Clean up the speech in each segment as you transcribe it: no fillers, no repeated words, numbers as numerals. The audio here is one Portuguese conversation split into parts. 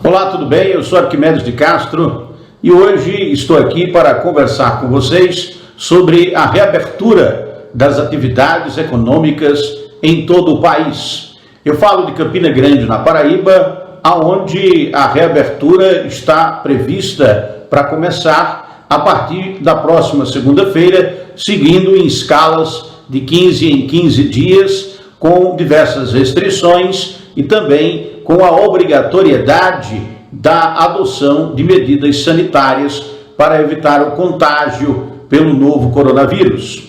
Olá, tudo bem? Eu sou Arquimedes de Castro e hoje estou aqui para conversar com vocês sobre a reabertura das atividades econômicas em todo o país. Eu falo de Campina Grande, na Paraíba, aonde a reabertura está prevista para começar a partir da próxima segunda-feira, seguindo em escalas de 15 em 15 dias, com diversas restrições e também com a obrigatoriedade da adoção de medidas sanitárias para evitar o contágio pelo novo coronavírus.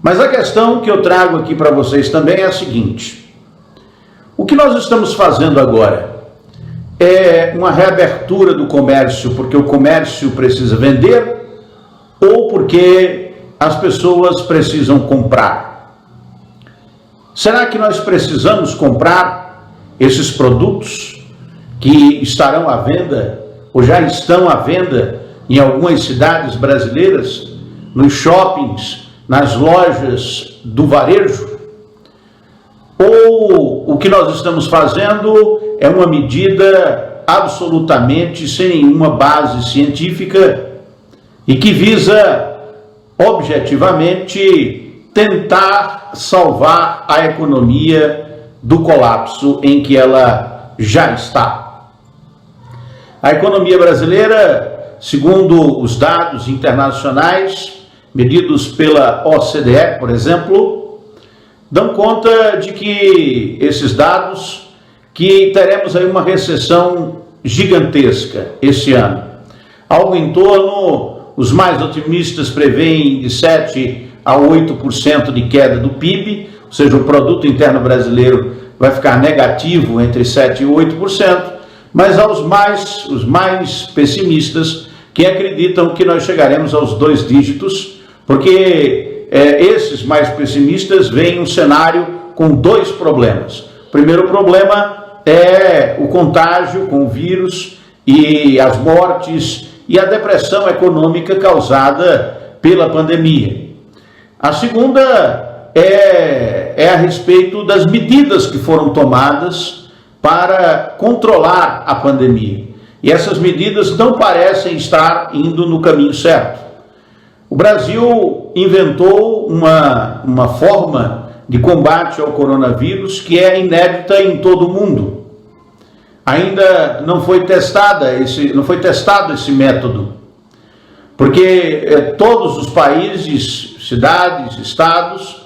Mas a questão que eu trago aqui para vocês também é a seguinte: o que nós estamos fazendo agora é uma reabertura do comércio porque o comércio precisa vender ou porque as pessoas precisam comprar? Será que nós precisamos comprar esses produtos que estarão à venda ou já estão à venda em algumas cidades brasileiras, nos shoppings, nas lojas do varejo? Ou o que nós estamos fazendo é uma medida absolutamente sem nenhuma base científica e que visa objetivamente tentar salvar a economia do colapso em que ela já está? A economia brasileira, segundo os dados internacionais, medidos pela OCDE, por exemplo, dão conta de que esses dados, que teremos aí uma recessão gigantesca esse ano. Algo em torno, os mais otimistas preveem de 7 a 8% de queda do PIB, ou seja, o produto interno brasileiro vai ficar negativo entre 7% e 8%, mas os mais pessimistas que acreditam que nós chegaremos aos 2 dígitos, porque esses mais pessimistas veem um cenário com 2 problemas. O primeiro problema é o contágio com o vírus e as mortes e a depressão econômica causada pela pandemia. A segunda é a respeito das medidas que foram tomadas para controlar a pandemia. E essas medidas não parecem estar indo no caminho certo. O Brasil inventou uma forma de combate ao coronavírus que é inédita em todo o mundo. Ainda não foi testado esse método, porque todos os países, cidades, estados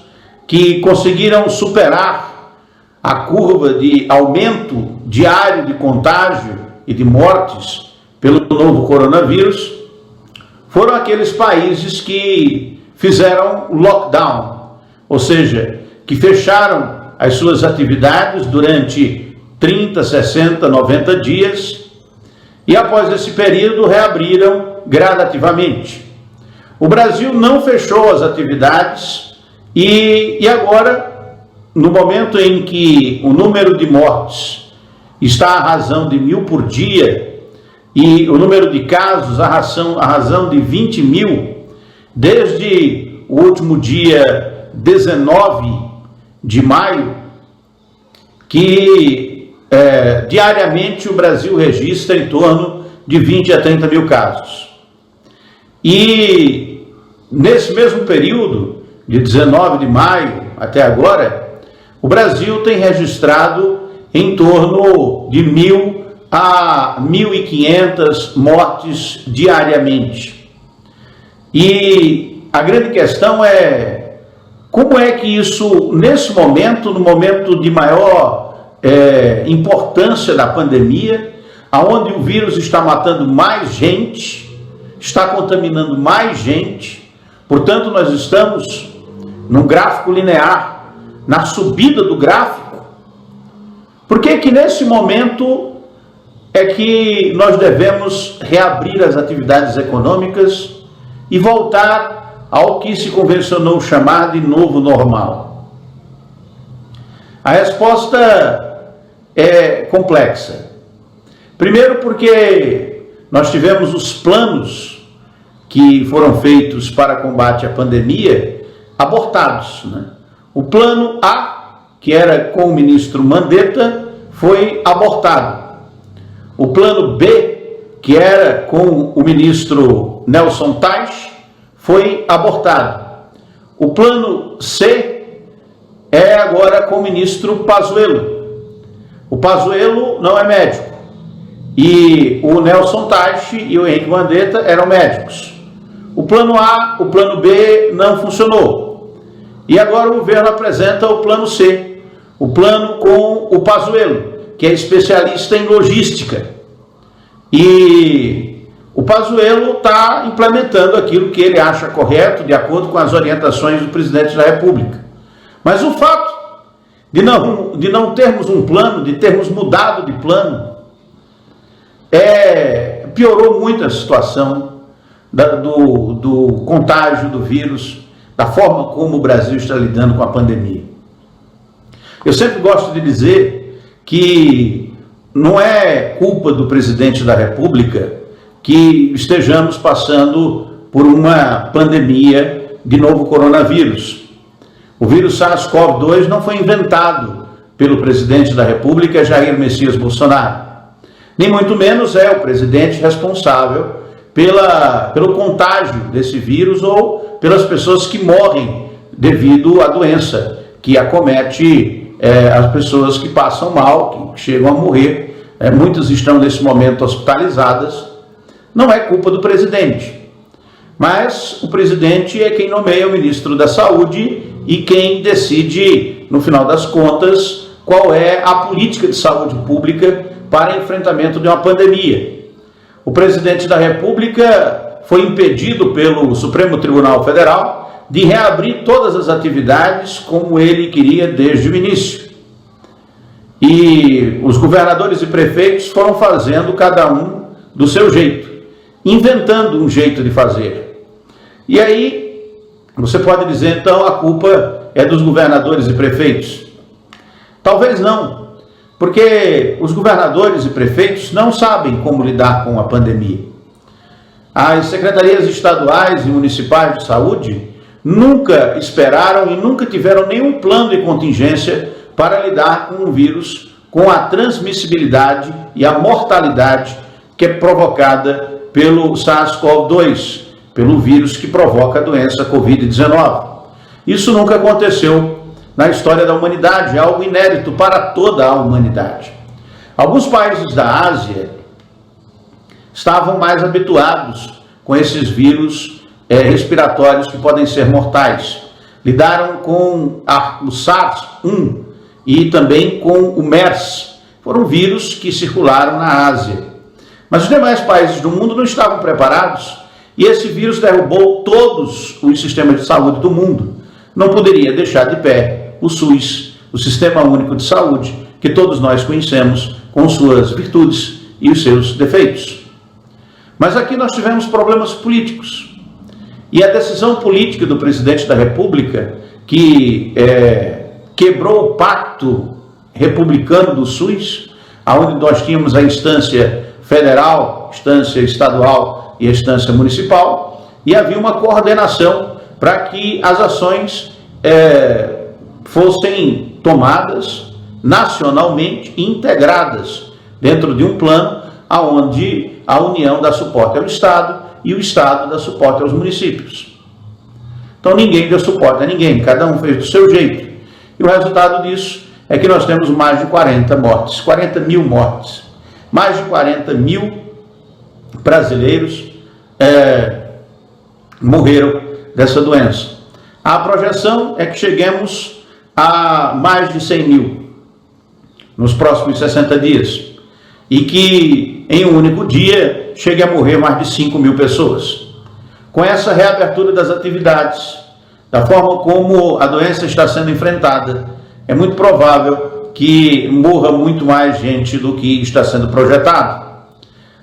que conseguiram superar a curva de aumento diário de contágio e de mortes pelo novo coronavírus foram aqueles países que fizeram lockdown, ou seja, que fecharam as suas atividades durante 30, 60, 90 dias e após esse período reabriram gradativamente. O Brasil não fechou as atividades e agora, no momento em que o número de mortes está à razão de 1.000 por dia e o número de casos à razão de 20 mil, desde o último dia 19 de maio, que diariamente o Brasil registra em torno de 20 a 30 mil casos. E nesse mesmo período, de 19 de maio até agora, o Brasil tem registrado em torno de 1.000 a 1.500 mortes diariamente. E a grande questão é como é que isso, nesse momento, no momento de maior importância da pandemia, aonde o vírus está matando mais gente, está contaminando mais gente, portanto nós estamos num gráfico linear, na subida do gráfico. Por que que nesse momento é que nós devemos reabrir as atividades econômicas e voltar ao que se convencionou chamar de novo normal? A resposta é complexa. Primeiro porque nós tivemos os planos que foram feitos para combate à pandemia abortados, né? O plano A, que era com o ministro Mandetta, foi abortado. O plano B, que era com o ministro Nelson Teich, foi abortado. O plano C é agora com o ministro Pazuello. O Pazuello não é médico. E o Nelson Teich e o Henrique Mandetta eram médicos. O plano A, o plano B não funcionou. E agora o governo apresenta o plano C, o plano com o Pazuello, que é especialista em logística. E o Pazuello está implementando aquilo que ele acha correto, de acordo com as orientações do presidente da República. Mas o fato de não termos um plano, de termos mudado de plano, piorou muito a situação do contágio do vírus, da forma como o Brasil está lidando com a pandemia. Eu sempre gosto de dizer que não é culpa do presidente da República que estejamos passando por uma pandemia de novo coronavírus. O vírus SARS-CoV-2 não foi inventado pelo presidente da República, Jair Messias Bolsonaro. Nem muito menos é o presidente responsável pelo contágio desse vírus ou pelas pessoas que morrem devido à doença que acomete as pessoas que passam mal, que chegam a morrer. Muitas estão nesse momento hospitalizadas. Não é culpa do presidente, mas o presidente é quem nomeia o ministro da Saúde e quem decide, no final das contas, qual é a política de saúde pública para enfrentamento de uma pandemia. O presidente da República foi impedido pelo Supremo Tribunal Federal de reabrir todas as atividades como ele queria desde o início. E os governadores e prefeitos foram fazendo cada um do seu jeito, inventando um jeito de fazer. E aí, você pode dizer, então, a culpa é dos governadores e prefeitos? Talvez não, porque os governadores e prefeitos não sabem como lidar com a pandemia. As secretarias estaduais e municipais de saúde nunca esperaram e nunca tiveram nenhum plano de contingência para lidar com o vírus, com a transmissibilidade e a mortalidade que é provocada pelo SARS-CoV-2, pelo vírus que provoca a doença Covid-19. Isso nunca aconteceu na história da humanidade, é algo inédito para toda a humanidade. Alguns países da Ásia estavam mais habituados com esses vírus respiratórios que podem ser mortais. Lidaram com o SARS-1 e também com o MERS. Foram vírus que circularam na Ásia. Mas os demais países do mundo não estavam preparados e esse vírus derrubou todos os sistemas de saúde do mundo. Não poderia deixar de pé o SUS, o Sistema Único de Saúde, que todos nós conhecemos com suas virtudes e os seus defeitos. Mas aqui nós tivemos problemas políticos. E a decisão política do presidente da República, que quebrou o pacto republicano do SUS, onde nós tínhamos a instância federal, instância estadual e a instância municipal, e havia uma coordenação para que as ações fossem tomadas nacionalmente e integradas dentro de um plano onde a União dá suporte ao Estado e o Estado dá suporte aos municípios. Então ninguém deu suporte a ninguém, cada um fez do seu jeito. E o resultado disso é que nós temos mais de 40 mortes, 40 mil mortes. Mais de 40 mil brasileiros morreram dessa doença. A projeção é que cheguemos a mais de 100 mil nos próximos 60 dias. E que em um único dia chegue a morrer mais de 5 mil pessoas. Com essa reabertura das atividades, da forma como a doença está sendo enfrentada, é muito provável que morra muito mais gente do que está sendo projetado.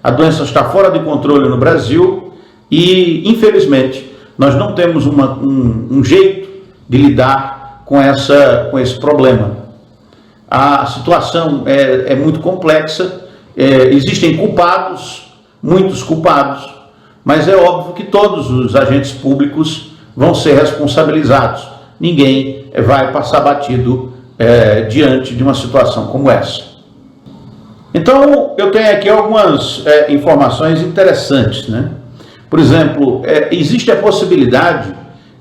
A doença está fora de controle no Brasil e, infelizmente, nós não temos um jeito de lidar com esse problema. A situação é muito complexa, existem culpados, muitos culpados, mas é óbvio que todos os agentes públicos vão ser responsabilizados. Ninguém vai passar batido diante de uma situação como essa. Então, eu tenho aqui algumas informações interessantes, né? Por exemplo, existe a possibilidade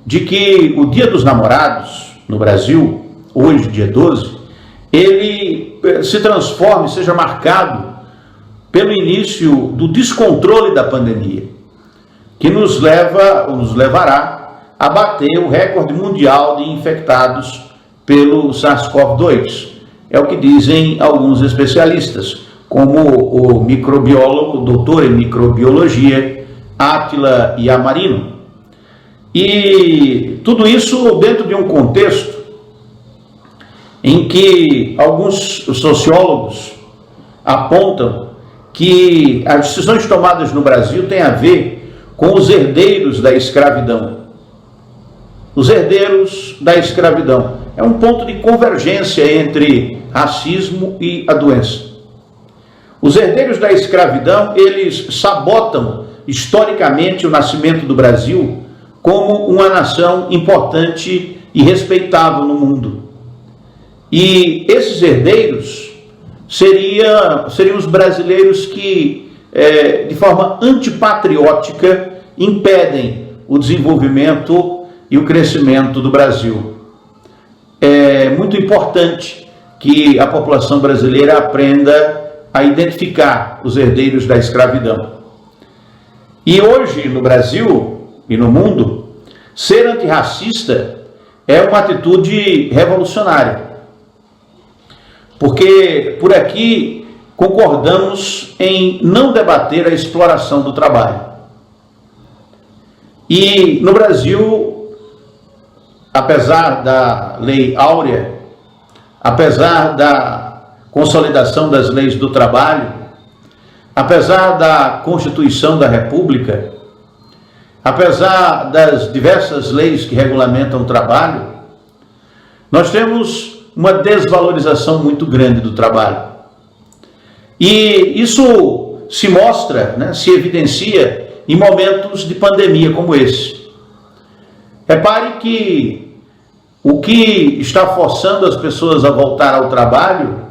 de que o Dia dos Namorados no Brasil, hoje, dia 12, ele se transforme, seja marcado pelo início do descontrole da pandemia, que nos leva, ou nos levará, a bater o recorde mundial de infectados pelo SARS-CoV-2. É o que dizem alguns especialistas, como o microbiólogo, doutor em microbiologia, Átila Yamarino. E tudo isso dentro de um contexto em que alguns sociólogos apontam que as decisões tomadas no Brasil têm a ver com os herdeiros da escravidão. Os herdeiros da escravidão. É um ponto de convergência entre racismo e a doença. Os herdeiros da escravidão, eles sabotam historicamente o nascimento do Brasil como uma nação importante e respeitável no mundo. E esses herdeiros seriam os brasileiros que, de forma antipatriótica, impedem o desenvolvimento e o crescimento do Brasil. É muito importante que a população brasileira aprenda a identificar os herdeiros da escravidão. E hoje, no Brasil e no mundo, ser antirracista é uma atitude revolucionária. Porque por aqui concordamos em não debater a exploração do trabalho. E no Brasil, apesar da Lei Áurea, apesar da consolidação das leis do trabalho, apesar da Constituição da República, apesar das diversas leis que regulamentam o trabalho, nós temos uma desvalorização muito grande do trabalho. E isso se mostra, né, se evidencia em momentos de pandemia como esse. Repare que o que está forçando as pessoas a voltar ao trabalho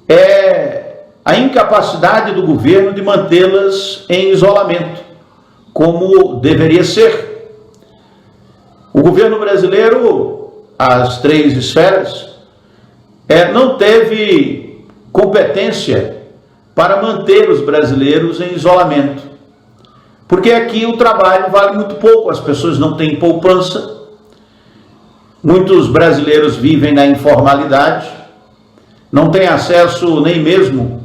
é a incapacidade do governo de mantê-las em isolamento, como deveria ser. O governo brasileiro, as três esferas, não teve competência para manter os brasileiros em isolamento. Porque aqui o trabalho vale muito pouco, as pessoas não têm poupança, muitos brasileiros vivem na informalidade, não têm acesso nem mesmo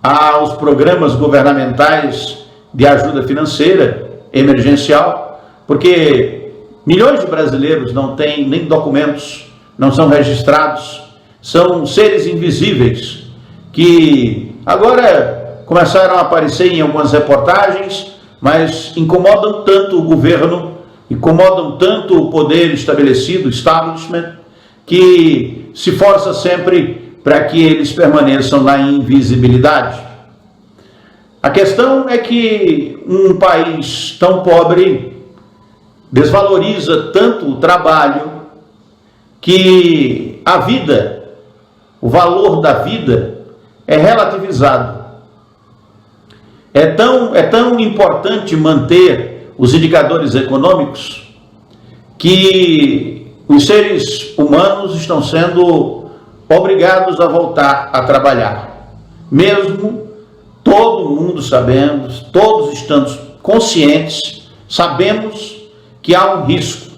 aos programas governamentais de ajuda financeira emergencial, porque milhões de brasileiros não têm nem documentos, não são registrados, são seres invisíveis que agora começaram a aparecer em algumas reportagens, mas incomodam tanto o governo, incomodam tanto o poder estabelecido, establishment, que se força sempre para que eles permaneçam na invisibilidade. A questão é que um país tão pobre desvaloriza tanto o trabalho que a vida, o valor da vida é relativizado. É tão importante manter os indicadores econômicos que os seres humanos estão sendo obrigados a voltar a trabalhar. Mesmo todo mundo sabendo, todos estamos conscientes, sabemos que há um risco.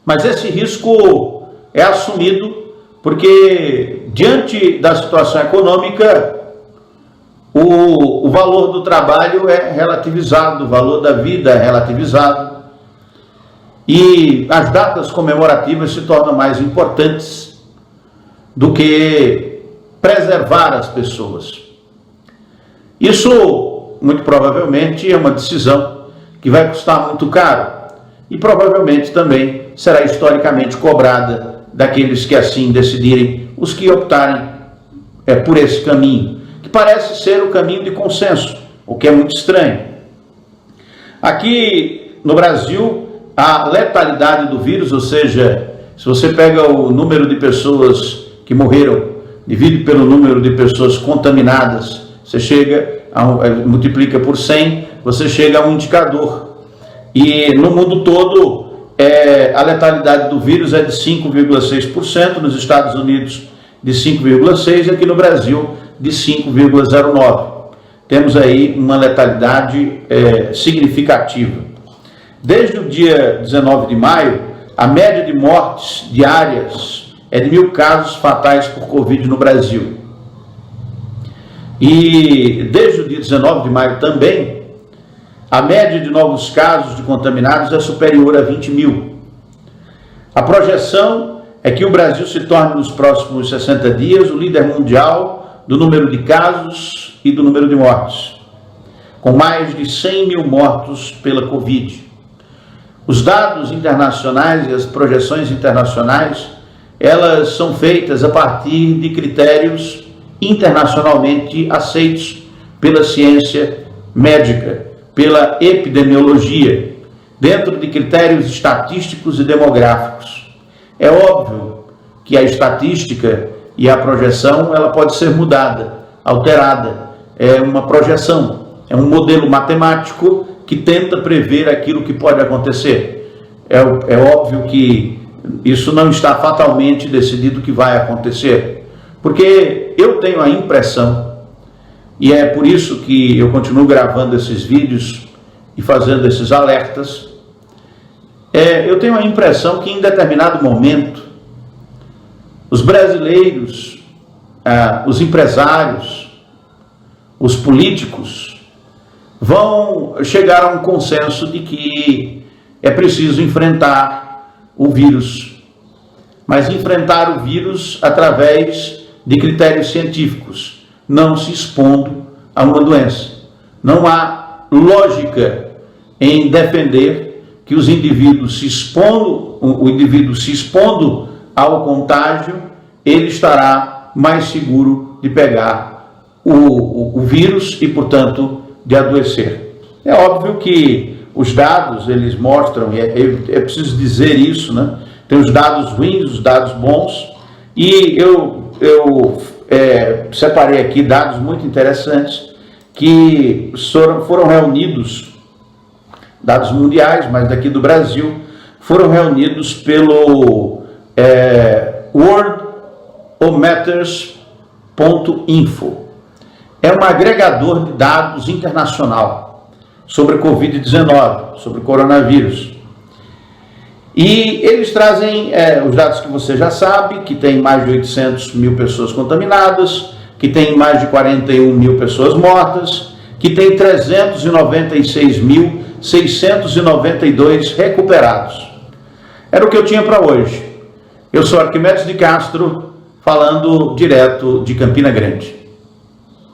Mas esse risco é assumido porque, diante da situação econômica, o valor do trabalho é relativizado, o valor da vida é relativizado, e as datas comemorativas se tornam mais importantes do que preservar as pessoas. Isso, muito provavelmente, é uma decisão que vai custar muito caro e provavelmente também será historicamente cobrada daqueles que assim decidirem, os que optarem por esse caminho, que parece ser o caminho de consenso, o que é muito estranho. Aqui no Brasil, a letalidade do vírus, ou seja, se você pega o número de pessoas que morreram divide pelo número de pessoas contaminadas, você chega multiplica por 100, você chega a um indicador. E no mundo todo, a letalidade do vírus é de 5,6%, nos Estados Unidos de 5,6% e aqui no Brasil de 5,09%. Temos aí uma letalidade significativa. Desde o dia 19 de maio, a média de mortes diárias é de 1.000 casos fatais por Covid no Brasil. E desde o dia 19 de maio também, a média de novos casos de contaminados é superior a 20 mil. A projeção é que o Brasil se torne nos próximos 60 dias o líder mundial do número de casos e do número de mortes, com mais de 100 mil mortos pela Covid. Os dados internacionais e as projeções internacionais, elas são feitas a partir de critérios internacionalmente aceitos pela ciência médica, pela epidemiologia, dentro de critérios estatísticos e demográficos. É óbvio que a estatística e a projeção, ela pode ser mudada, alterada. É uma projeção, é um modelo matemático que tenta prever aquilo que pode acontecer. É óbvio que isso não está fatalmente decidido que vai acontecer, porque eu tenho a impressão, e é por isso que eu continuo gravando esses vídeos e fazendo esses alertas, eu tenho a impressão que em determinado momento, os brasileiros, os empresários, os políticos, vão chegar a um consenso de que é preciso enfrentar o vírus, mas enfrentar o vírus através de critérios científicos, não se expondo a uma doença. Não há lógica em defender que os indivíduos o indivíduo se expondo ao contágio, ele estará mais seguro de pegar o vírus e, portanto, de adoecer. É óbvio que os dados, eles mostram, e é preciso dizer isso, né? Tem os dados ruins, os dados bons, e eu separei aqui dados muito interessantes que foram reunidos, dados mundiais, mas daqui do Brasil, foram reunidos pelo worldometers.info. É um agregador de dados internacional sobre a Covid-19, sobre o coronavírus. E eles trazem os dados que você já sabe, que tem mais de 800 mil pessoas contaminadas, que tem mais de 41 mil pessoas mortas, que tem 396.692 recuperados. Era o que eu tinha para hoje. Eu sou Arquimedes de Castro, falando direto de Campina Grande.